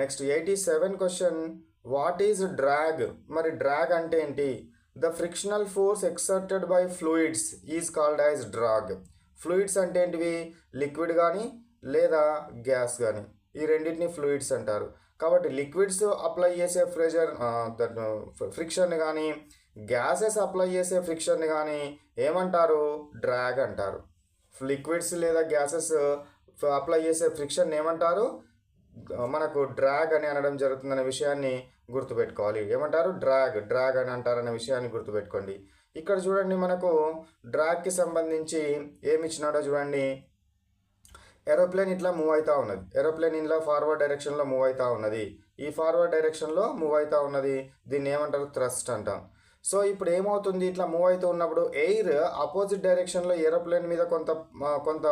Next 87 question, what is drag? మరి drag అంటే ఏంటి? The frictional force exerted by fluids is called as drag. Fluids అంటే ఏంటివి? Liquid కానీ లేదా గ్యాస్ కానీ, ఈ రెండింటిని ఫ్లూయిడ్స్ అంటారు. కాబట్టి లిక్విడ్స్ అప్లై చేసే ప్రెషర్ ఫ్రిక్షన్ కానీ, గ్యాసెస్ అప్లై చేసే ఫ్రిక్షన్ కానీ ఏమంటారు? డ్రాగ్ అంటారు. లిక్విడ్స్ లేదా గ్యాసెస్ అప్లై చేసే ఫ్రిక్షన్ ఏమంటారు? మనకు డ్రాగ్ అని అనడం జరుగుతుందనే విషయాన్ని గుర్తుపెట్టుకోవాలి. ఏమంటారు? డ్రాగ్ అని అంటారనే విషయాన్ని గుర్తుపెట్టుకోండి. ఇక్కడ చూడండి, మనకు డ్రాగ్కి సంబంధించి ఏమి ఇచ్చినాడో చూడండి. ఏరోప్లేన్ ఇట్లా మూవ్ అవుతూ ఉన్నది. ఏరోప్లేన్ ఇలా ఫార్వర్డ్ డైరెక్షన్లో మూవ్ అవుతూ ఉన్నది. ఈ ఫార్వర్డ్ డైరెక్షన్లో మూవ్ అవుతూ ఉన్నది. దీన్ని ఏమంటారు? థ్రస్ట్ అంటాం. సో ఇప్పుడు ఏమవుతుంది? ఇట్లా మూవ్ అవుతూ ఉన్నప్పుడు ఎయిర్ అపోజిట్ డైరెక్షన్లో ఏరోప్లేన్ మీద కొంత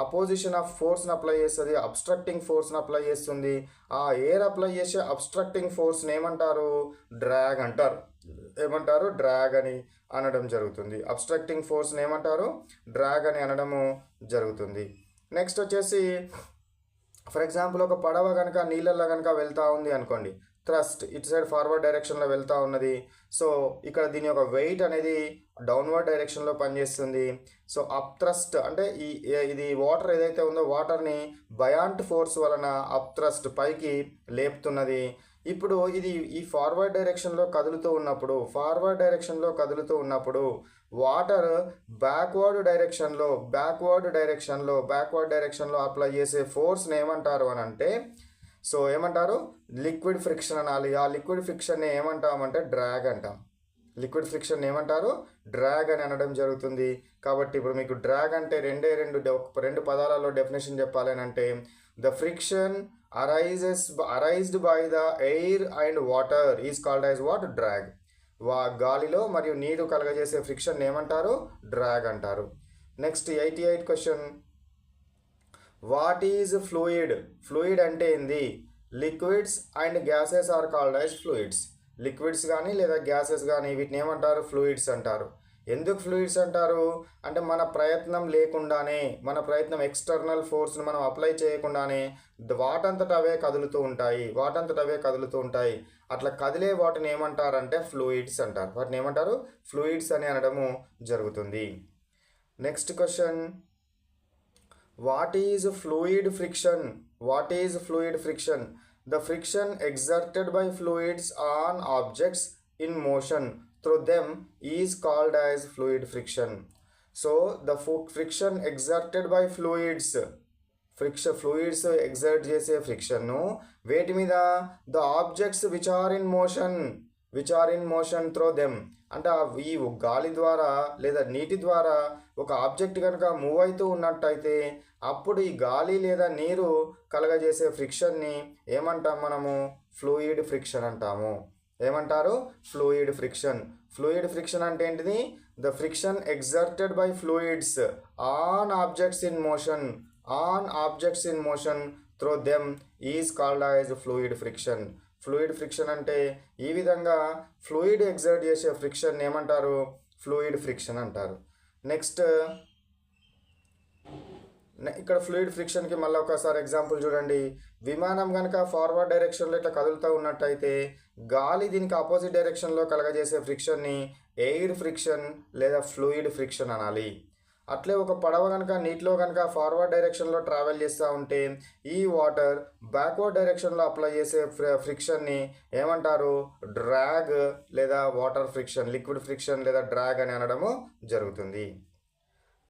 అపోజిషన్ ఆఫ్ ఫోర్స్ని అప్లై చేస్తుంది, అబ్స్ట్రక్టింగ్ ఫోర్స్ని అప్లై చేస్తుంది. ఆ ఎయిర్ అప్లై చేసే అబ్స్ట్రక్టింగ్ ఫోర్స్ని ఏమంటారు? డ్రాగ్ అంటారు. ఏమంటారు? డ్రాగ్ అని అనడం జరుగుతుంది. అబ్స్ట్రక్టింగ్ ఫోర్స్ని ఏమంటారు? డ్రాగ్ అని అనడము జరుగుతుంది. నెక్స్ట్ వచ్చేసి, ఫర్ ఎగ్జాంపుల్ ఒక పడవ కనుక నీళ్ళల్లో కనుక వెళ్తూ ఉంది అనుకోండి, థ్రస్ట్ ఇటు సైడ్ ఫార్వర్డ్ డైరెక్షన్లో వెళ్తూ ఉన్నది. సో ఇక్కడ దీని యొక్క వెయిట్ అనేది డౌన్వర్డ్ డైరెక్షన్లో పనిచేస్తుంది. సో అప్ థ్రస్ట్ అంటే ఇది వాటర్ ఏదైతే ఉందో వాటర్ని బయాంట్ ఫోర్స్ వలన అప్ థ్రస్ట్ పైకి లేపుతున్నది. ఇప్పుడు ఇది ఈ ఫార్వర్డ్ డైరెక్షన్లో కదులుతూ ఉన్నప్పుడు వాటర్ బ్యాక్వర్డ్ డైరెక్షన్లో అప్లై చేసే ఫోర్స్ని ఏమంటారు అని అంటే, సో ఏమంటారు? లిక్విడ్ ఫ్రిక్షన్ అనాలి. ఆ లిక్విడ్ ఫ్రిక్షన్ని ఏమంటామంటే డ్రాగ్ అంటాం. లిక్విడ్ ఫ్రిక్షన్ ఏమంటారు? డ్రాగ్ అని అనడం జరుగుతుంది. కాబట్టి ఇప్పుడు మీకు డ్రాగ్ అంటే రెండు పదాలలో డెఫినేషన్ చెప్పాలి అని అంటే, the friction arised by the air and water is called as what? Drag. గాలిలో మరియు నీరు కలగజేసే ఫ్రిక్షన్ ఏమంటారు? డ్రాగ్ అంటారు. Next 88 question, what is fluid? Fluid అంటే ఏంది? Liquids and gases are called as fluids. Liquids కానీ లేదా గ్యాసెస్ కానీ వీటిని ఏమంటారు? ఫ్లూయిడ్స్ అంటారు. ఎందుకు ఫ్లూయిడ్స్ అంటారు అంటే, మన ప్రయత్నం లేకుండానే, మన ప్రయత్నం ఎక్స్టర్నల్ ఫోర్స్ని మనం అప్లై చేయకుండానే వాటంతట అవే కదులుతూ ఉంటాయి. అట్లా కదిలే వాటిని ఏమంటారంటే ఫ్లూయిడ్స్ అంటారు. వాటిని ఏమంటారు? ఫ్లూయిడ్స్ అని అనడము జరుగుతుంది. Next question, what is fluid friction? The friction exerted by fluids on objects in motion through them is called as fluid friction. So the friction exerted by fluids exert చేసే friction వేటి మీద? the objects which are in motion through them. అంటే ఈ గాలి ద్వారా లేదా నీటి ద్వారా ఒక ఆబ్జెక్ట్ కనుక మూవ్ అవుతూ ఉన్నట్టయితే అప్పుడు ఈ గాలి లేదా నీరు కలగజేసే ఫ్రిక్షన్ని ఏమంటాం మనము? ఫ్లూయిడ్ ఫ్రిక్షన్ అంటాము. ఏమంటారు? ఫ్లూయిడ్ ఫ్రిక్షన్ అంటే ఏంటిది? The friction exerted by fluids on objects in motion through them is called as fluid friction. Fluid friction అంటే ఈ విధంగా ఫ్లూయిడ్ ఎగ్జర్ట్ చేసే ఫ్రిక్షన్ ఏమంటారు? ఫ్లూయిడ్ ఫ్రిక్షన్ అంటారు. నెక్స్ట్ ఇక్కడ ఫ్లూయిడ్ ఫ్రిక్షన్కి మళ్ళీ ఒకసారి ఎగ్జాంపుల్ చూడండి. విమానం కనుక ఫార్వర్డ్ డైరెక్షన్లో ఇట్లా కదులుతూ ఉన్నట్టయితే గాలి దీనికి ఆపోజిట్ డైరెక్షన్లో కలగజేసే ఫ్రిక్షన్ని ఎయిర్ ఫ్రిక్షన్ లేదా ఫ్లూయిడ్ ఫ్రిక్షన్ అనాలి. అట్లే ఒక పడవ కనుక నీటిలో కనుక ఫార్వర్డ్ డైరెక్షన్లో ట్రావెల్ చేస్తూ ఉంటే ఈ వాటర్ బ్యాక్వర్డ్ డైరెక్షన్లో అప్లై చేసే ఫ్రిక్షన్ని ఏమంటారు? డ్రాగ్ లేదా వాటర్ ఫ్రిక్షన్, లిక్విడ్ ఫ్రిక్షన్ లేదా డ్రాగ్ అని అనడము జరుగుతుంది.